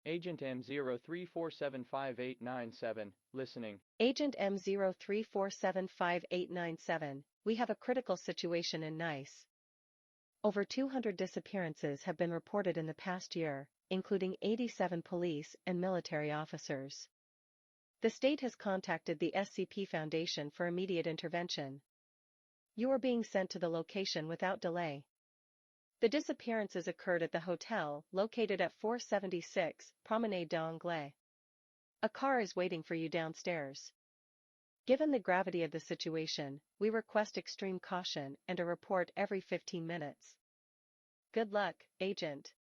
Agent M03475897, listening. Agent M03475897, we have a critical situation in Nice. Over 200 disappearances have been reported in the past year, including 87 police and military officers. The state has contacted the SCP Foundation for immediate intervention. You are being sent to the location without delay. The disappearances occurred at the hotel located at 476 Promenade d'Anglais. A car is waiting for you downstairs. Given the gravity of the situation, we request extreme caution and a report every 15 minutes. Good luck, Agent.